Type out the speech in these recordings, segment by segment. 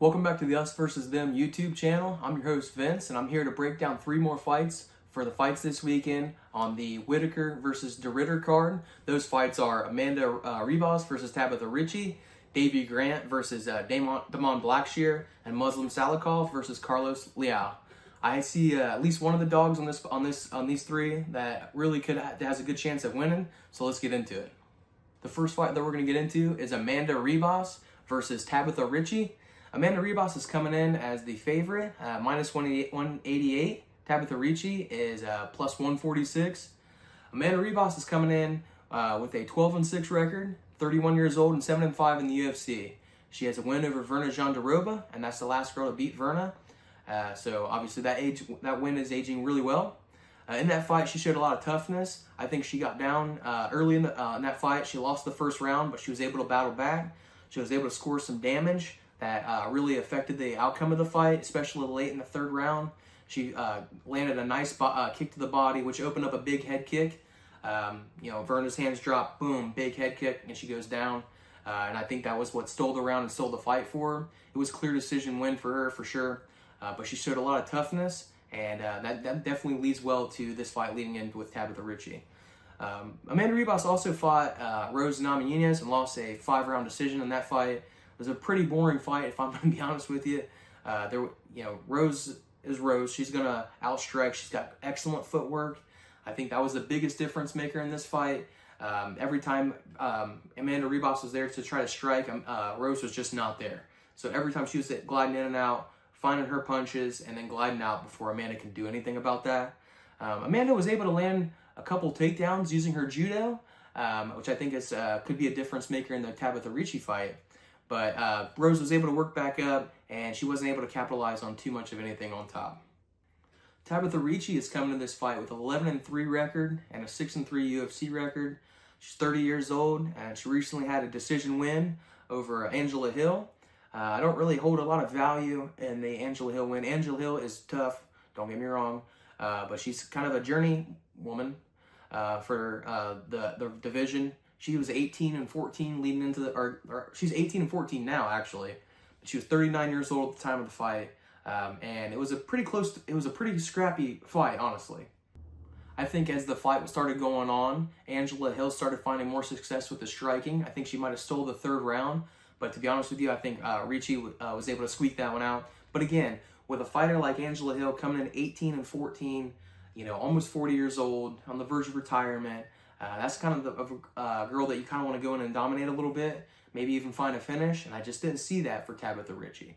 Welcome back to the Us vs. Them YouTube channel. I'm your host Vince, and I'm here to break down 3 more fights for the fights this weekend on the Whittaker versus DeRitter card. Those fights are Amanda Ribas versus Tabatha Ricci, Davey Grant versus Damon Blackshear, and Muslin Salikhov versus Carlos Leal. I see at least one of the dogs on these 3 that really has a good chance of winning. So let's get into it. The first fight that we're going to get into is Amanda Ribas versus Tabatha Ricci. Amanda Ribas is coming in as the favorite, minus 188. Tabatha Ricci is plus 146. Amanda Ribas is coming in with a 12-6 record, 31 years old, and 7-5 in the UFC. She has a win over Verna Jandiroba, and that's the last girl to beat Verna. So obviously that win is aging really well. In that fight, she showed a lot of toughness. I think she got down early in that fight. She lost the first round, but she was able to battle back. She was able to score some damage that really affected the outcome of the fight, especially late in the 3rd round. She landed a nice kick to the body, which opened up a big head kick. Verna's hands dropped, boom, big head kick, and she goes down. And I think that was what stole the round and stole the fight for her. It was a clear decision win for her, for sure. But she showed a lot of toughness, and that definitely leads well to this fight leading in with Tabatha Ricci. Amanda Ribas also fought Rose Namajunas and lost a 5-round decision in that fight. It was a pretty boring fight, if I'm going to be honest with you. Rose is Rose. She's going to outstrike. She's got excellent footwork. I think that was the biggest difference maker in this fight. Every time Amanda Ribas was there to try to strike, Rose was just not there. So every time she was gliding in and out, finding her punches, and then gliding out before Amanda can do anything about that. Amanda was able to land a couple takedowns using her judo, which I think could be a difference maker in the Tabatha Ricci fight. But Rose was able to work back up, and she wasn't able to capitalize on too much of anything on top. Tabatha Ricci is coming to this fight with an 11-3 record and a 6-3 UFC record. She's 30 years old, and she recently had a decision win over Angela Hill. I don't really hold a lot of value in the Angela Hill win. Angela Hill is tough, don't get me wrong, but she's kind of a journey woman for the division. She was 18-14 leading into she's 18-14 now, actually. But she was 39 years old at the time of the fight. And it was a pretty scrappy fight, honestly. I think as the fight started going on, Angela Hill started finding more success with the striking. I think she might have stole the 3rd round. But to be honest with you, I think Ricci was able to squeak that one out. But again, with a fighter like Angela Hill coming in 18-14, almost 40 years old, on the verge of retirement, that's kind of a girl that you kind of want to go in and dominate a little bit, maybe even find a finish, and I just didn't see that for Tabatha Ricci.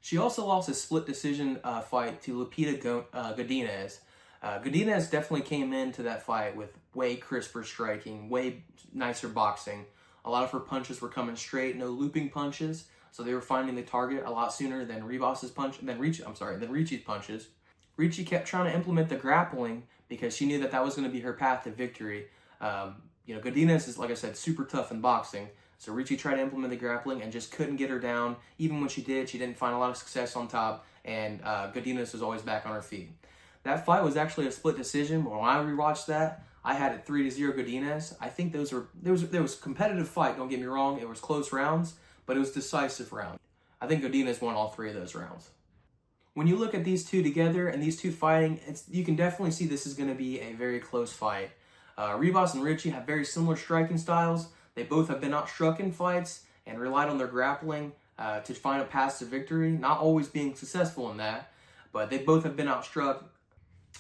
She also lost a split decision fight to Lupita Godinez. Godinez definitely came into that fight with way crisper striking, way nicer boxing. A lot of her punches were coming straight, no looping punches, so they were finding the target a lot sooner than Ricci's punches. Ricci kept trying to implement the grappling because she knew that was going to be her path to victory. Godinez is, like I said, super tough in boxing. So Ricci tried to implement the grappling and just couldn't get her down. Even when she did, she didn't find a lot of success on top, and Godinez was always back on her feet. That fight was actually a split decision, but when I rewatched that, I had it 3-0 Godinez. I think there was a competitive fight, don't get me wrong. It was close rounds, but it was decisive round. I think Godinez won all 3 of those rounds. When you look at these 2 together and these 2 fighting, you can definitely see this is going to be a very close fight. Ribas and Ricci have very similar striking styles. They both have been outstruck in fights and relied on their grappling to find a path to victory, not always being successful in that, but they both have been outstruck.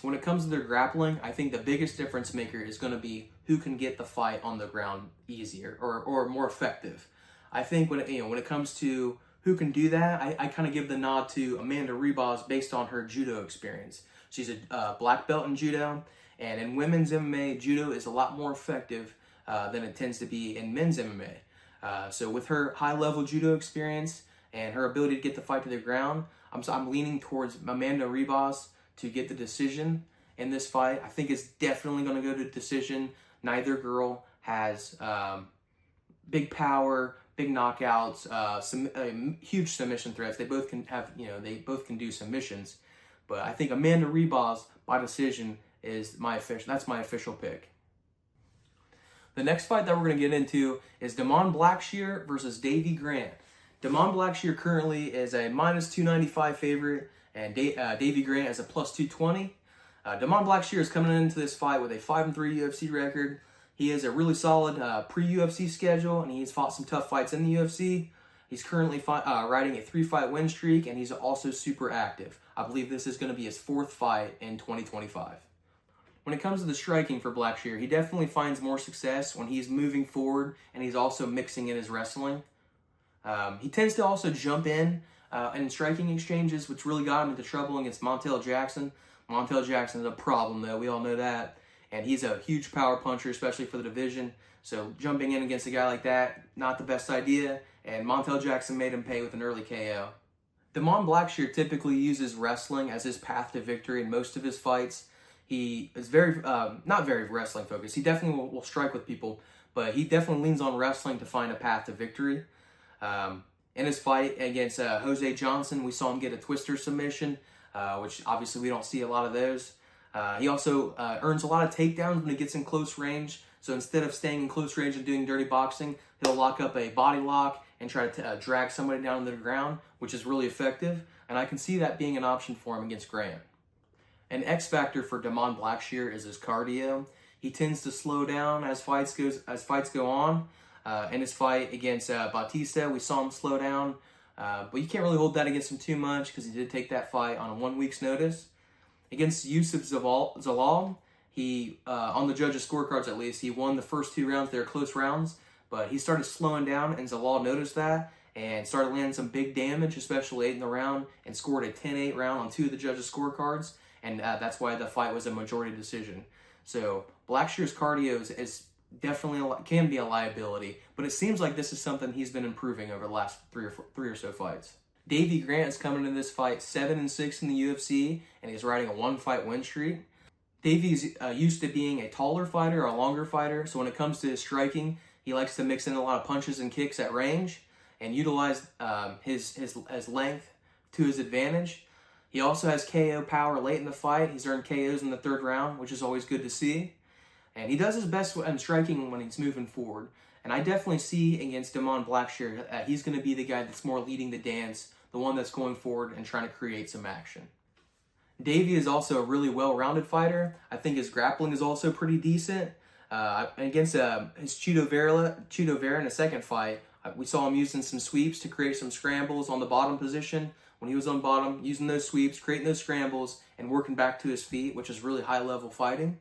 When it comes to their grappling, I think the biggest difference maker is going to be who can get the fight on the ground easier or more effective. I think when it comes to who can do that, I kind of give the nod to Amanda Ribas based on her judo experience. She's a black belt in judo, and in women's MMA, judo is a lot more effective than it tends to be in men's MMA. So with her high-level judo experience and her ability to get the fight to the ground, I'm leaning towards Amanda Ribas to get the decision in this fight. I think it's definitely going to go to decision. Neither girl has big power, big knockouts, huge submission threats. They both can can do submissions. But I think Amanda Ribas by decision is my official pick. The next fight that we're going to get into is Damon Blackshear versus Davey Grant. Blackshear currently is a minus 295 favorite, and Davey Grant is a plus 220. Blackshear is coming into this fight with a 5-3 UFC record. He has a really solid pre-UFC schedule, and he's fought some tough fights in the UFC. He's currently riding a 3-fight win streak, and he's also super active. I believe this is going to be his 4th fight in 2025. When it comes to the striking for Blackshear, he definitely finds more success when he's moving forward and he's also mixing in his wrestling. He tends to also jump in striking exchanges, which really got him into trouble against Montel Jackson. Montel Jackson is a problem, though. We all know that. And he's a huge power puncher, especially for the division. So jumping in against a guy like that, not the best idea. And Montel Jackson made him pay with an early KO. Blackshear typically uses wrestling as his path to victory in most of his fights. He is not very wrestling focused. He definitely will strike with people, but he definitely leans on wrestling to find a path to victory. In his fight against Jose Johnson, we saw him get a twister submission, which obviously we don't see a lot of those. He also earns a lot of takedowns when he gets in close range. So instead of staying in close range and doing dirty boxing, he'll lock up a body lock and try to drag somebody down to the ground, which is really effective. And I can see that being an option for him against Grant. An X factor for Blackshear is his cardio. He tends to slow down as fights go on. In his fight against Bautista, we saw him slow down, but you can't really hold that against him too much because he did take that fight on a 1 week's notice. Against Yusuf Zalal, he on the judges' scorecards at least, he won the first 2 rounds. They were close rounds, but he started slowing down, and Zalal noticed that and started landing some big damage, especially late in the round, and scored a 10-8 round on 2 of the judges' scorecards. And that's why the fight was a majority decision. So Blackshear's cardio is definitely can be a liability, but it seems like this is something he's been improving over the last three or so fights. Davey Grant is coming into this fight 7-6 in the UFC, and he's riding a 1-fight win streak. Davey's used to being a taller fighter or a longer fighter, so when it comes to his striking, he likes to mix in a lot of punches and kicks at range and utilize his length to his advantage. He also has KO power late in the fight. He's earned KOs in the 3rd round, which is always good to see. And he does his best in striking when he's moving forward. And I definitely see against Blackshear, he's going to be the guy that's more leading the dance, the one that's going forward and trying to create some action. Davey is also a really well-rounded fighter. I think his grappling is also pretty decent. Against his Chito Vera in the 2nd fight, we saw him using some sweeps to create some scrambles on the bottom position. When he was on bottom, using those sweeps, creating those scrambles, and working back to his feet, which is really high-level fighting.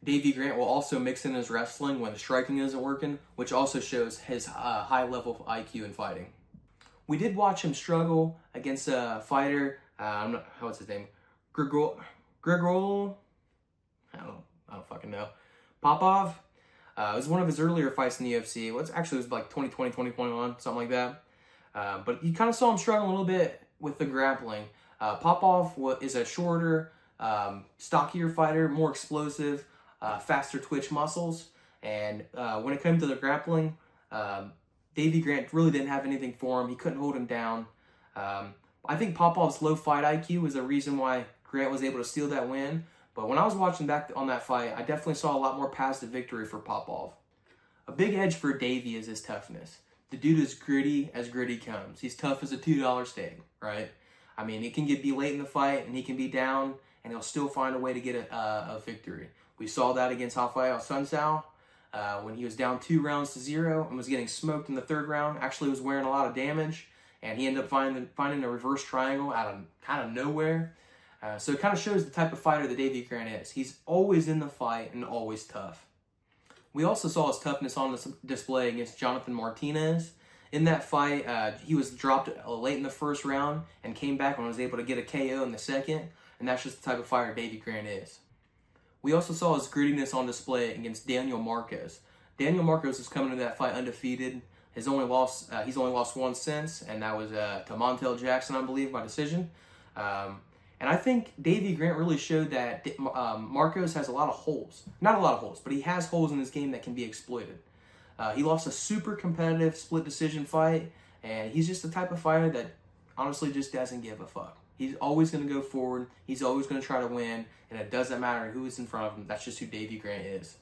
Davey Grant will also mix in his wrestling when the striking isn't working, which also shows his high-level IQ in fighting. We did watch him struggle against a fighter, what's his name? Grigol? I don't fucking know. Popov? It was one of his earlier fights in the UFC. It was like 2020, 2021, something like that. But you kind of saw him struggle a little bit with the grappling. Popov is a shorter, stockier fighter, more explosive, faster twitch muscles. And when it came to the grappling, Davey Grant really didn't have anything for him. He couldn't hold him down. I think Popov's low fight IQ was the reason why Grant was able to steal that win. But when I was watching back on that fight, I definitely saw a lot more paths to victory for Popov. A big edge for Davey is his toughness. The dude is gritty as gritty comes. He's tough as a $2 steak, right? I mean, it can be late in the fight, and he can be down, and he'll still find a way to get a victory. We saw that against Rafael Sunsao when he was down 2-0 and was getting smoked in the 3rd round. Actually was wearing a lot of damage, and he ended up finding a reverse triangle out of kind of nowhere. So it kind of shows the type of fighter that Davey Grant is. He's always in the fight and always tough. We also saw his toughness on display against Jonathan Martinez. In that fight, he was dropped late in the 1st round and came back and was able to get a KO in the 2nd, and that's just the type of fighter Davey Grant is. We also saw his grittiness on display against Daniel Marquez. Daniel Marquez is coming into that fight undefeated. He's only lost one since, and that was to Montel Jackson, I believe, by decision. And I think Davey Grant really showed that Marquez has a lot of holes. Not a lot of holes, but he has holes in his game that can be exploited. He lost a super competitive split decision fight, and he's just the type of fighter that honestly just doesn't give a fuck. He's always going to go forward. He's always going to try to win, and it doesn't matter who is in front of him. That's just who Davey Grant is.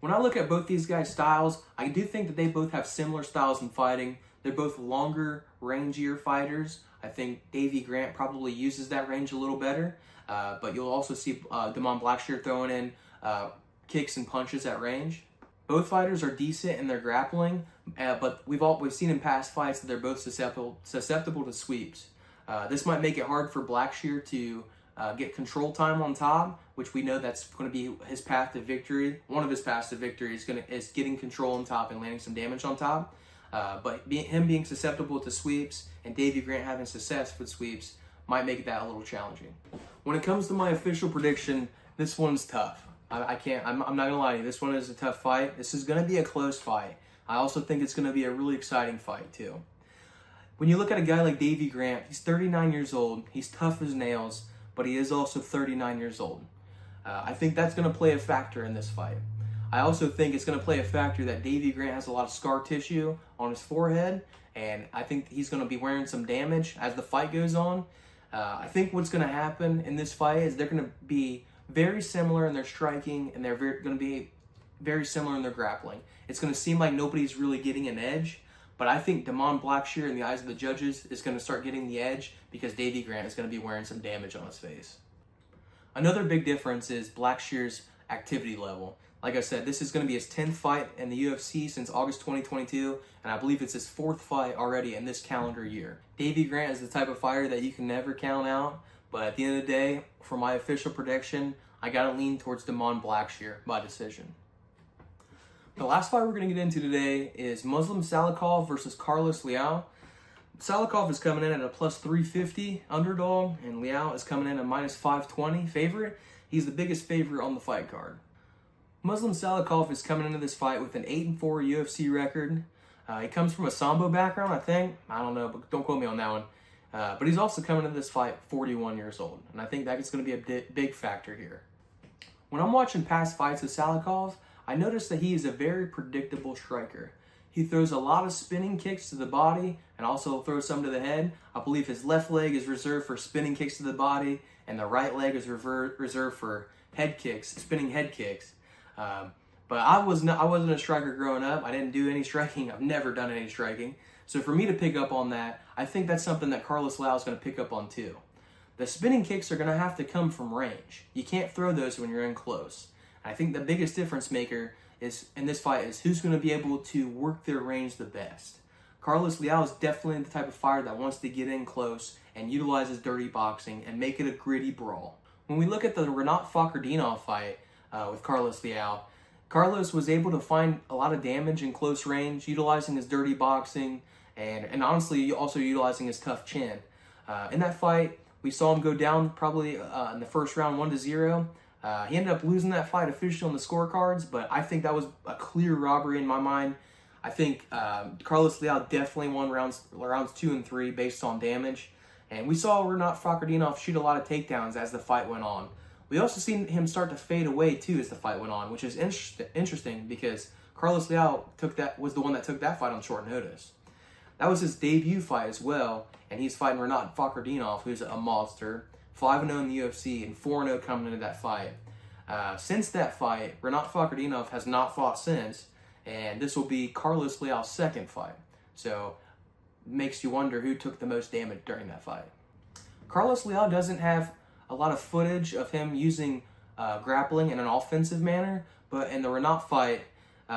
When I look at both these guys' styles, I do think that they both have similar styles in fighting, They're both longer, rangier fighters. I think Davey Grant probably uses that range a little better, but you'll also see Blackshear throwing in kicks and punches at range. Both fighters are decent in their grappling, but we've seen in past fights that they're both susceptible to sweeps. This might make it hard for Blackshear to get control time on top, which we know that's going to be his path to victory. One of his paths to victory is getting control on top and landing some damage on top. But him being susceptible to sweeps and Davey Grant having success with sweeps might make that a little challenging. When it comes to my official prediction, this one's tough. I'm not gonna lie to you, this one is a tough fight. This is gonna be a close fight. I also think it's gonna be a really exciting fight too. When you look at a guy like Davey Grant, he's 39 years old, he's tough as nails, but he is also 39 years old. I think that's gonna play a factor in this fight. I also think it's going to play a factor that Davey Grant has a lot of scar tissue on his forehead, and I think he's going to be wearing some damage as the fight goes on. I think what's going to happen in this fight is they're going to be very similar in their striking, and they're going to be very similar in their grappling. It's going to seem like nobody's really getting an edge, but I think Blackshear, in the eyes of the judges, is going to start getting the edge because Davey Grant is going to be wearing some damage on his face. Another big difference is Blackshear's activity level. Like I said, this is going to be his 10th fight in the UFC since August 2022, and I believe it's his 4th fight already in this calendar year. Davey Grant is the type of fighter that you can never count out, but at the end of the day, for my official prediction, I got to lean towards Blackshear by decision. The last fight we're going to get into today is Muslin Salikhov versus Carlos Leal. Salikhov is coming in at a plus 350 underdog, and Leal is coming in at minus 520 favorite. He's the biggest favorite on the fight card. Muslin Salikhov is coming into this fight with an 8-4 UFC record. He comes from a Sambo background, I think. I don't know, but don't quote me on that one. But he's also coming into this fight 41 years old, and I think that is going to be a big factor here. When I'm watching past fights with Salikhov, I notice that he is a very predictable striker. He throws a lot of spinning kicks to the body and also throws some to the head. I believe his left leg is reserved for spinning kicks to the body, and the right leg is reserved for head kicks, spinning head kicks. But I wasn't a striker growing up. I didn't do any striking. I've never done any striking. So for me to pick up on that, I think that's something that Carlos Leal is going to pick up on too. The spinning kicks are going to have to come from range. You can't throw those when you're in close. I think the biggest difference maker is in this fight is who's going to be able to work their range the best. Carlos Leal is definitely the type of fighter that wants to get in close and utilizes dirty boxing and make it a gritty brawl. When we look at the Rinat Fakhretdinov fight, with Carlos Leal, Carlos was able to find a lot of damage in close range, utilizing his dirty boxing and honestly also utilizing his tough chin. In that fight, we saw him go down probably in the first round 1-0. He ended up losing that fight officially on the scorecards, but I think that was a clear robbery in my mind. I think Carlos Leal definitely won rounds 2 and 3 based on damage. And we saw Rinat Fakhretdinov shoot a lot of takedowns as the fight went on. We also seen him start to fade away too as the fight went on, which is interesting because Carlos Leal was the one that took that fight on short notice. That was his debut fight as well, and he's fighting Rinat Fakhretdinov, who's a monster, 5-0 in the UFC and 4-0 coming into that fight. Since that fight, Rinat Fakhretdinov has not fought since, and this will be Carlos Leal's second fight. So it makes you wonder who took the most damage during that fight. Carlos Leal doesn't have a lot of footage of him using grappling in an offensive manner, but in the Rinat fight,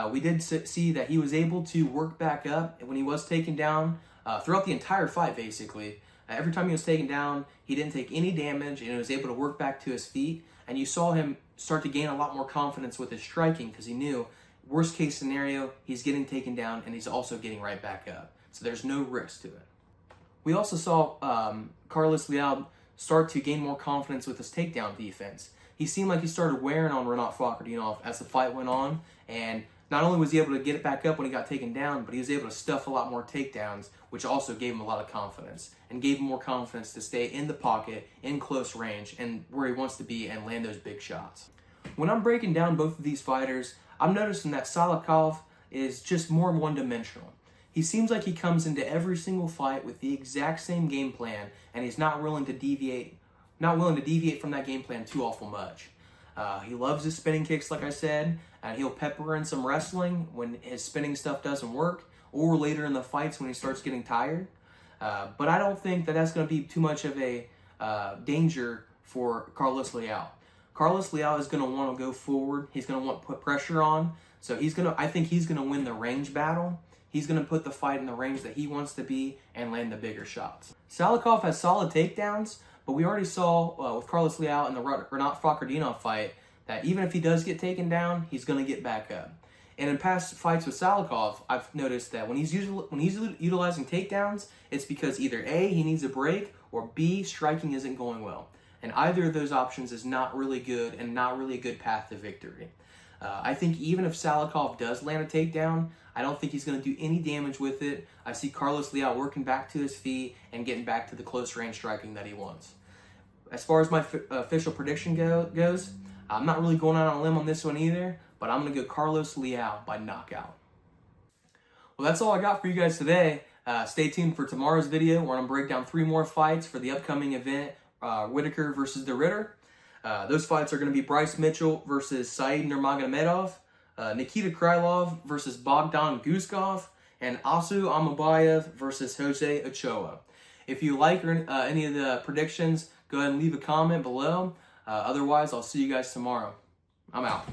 we did see that he was able to work back up when he was taken down throughout the entire fight, basically. Every time he was taken down, he didn't take any damage and he was able to work back to his feet, and you saw him start to gain a lot more confidence with his striking because he knew, worst case scenario, he's getting taken down and he's also getting right back up. So there's no risk to it. We also saw Carlos Leal start to gain more confidence with his takedown defense. He seemed like he started wearing on Rinat Fakhretdinov as the fight went on, and not only was he able to get it back up when he got taken down, but he was able to stuff a lot more takedowns, which also gave him a lot of confidence, and gave him more confidence to stay in the pocket, in close range, and where he wants to be and land those big shots. When I'm breaking down both of these fighters, I'm noticing that Salikhov is just more one-dimensional. He seems like he comes into every single fight with the exact same game plan, and he's not willing to deviate from that game plan too awful much. He loves his spinning kicks, like I said, and he'll pepper in some wrestling when his spinning stuff doesn't work, or later in the fights when he starts getting tired. But I don't think that that's going to be too much of a danger for Carlos Leal. Carlos Leal is going to want to go forward. He's going to want to put pressure on. So I think he's going to win the range battle. He's going to put the fight in the range that he wants to be and land the bigger shots. Salikhov has solid takedowns, but we already saw with Carlos Leal in the Renat Facardino fight that even if he does get taken down, he's going to get back up. And in past fights with Salikhov, I've noticed that when he's utilizing takedowns, it's because either A, he needs a break, or B, striking isn't going well. And either of those options is not really good and not really a good path to victory. I think even if Salikhov does land a takedown, I don't think he's going to do any damage with it. I see Carlos Leal working back to his feet and getting back to the close range striking that he wants. As far as my official prediction goes, I'm not really going out on a limb on this one either, but I'm going to go Carlos Leal by knockout. Well, that's all I got for you guys today. Stay tuned for tomorrow's video where I'm going to break down 3 more fights for the upcoming event, Whittaker versus De Ridder. Those fights are going to be Bryce Mitchell versus Said Nurmagomedov, Nikita Krylov versus Bogdan Guskov, and Asu Amabayev versus Jose Ochoa. If you like any of the predictions, go ahead and leave a comment below. Otherwise, I'll see you guys tomorrow. I'm out.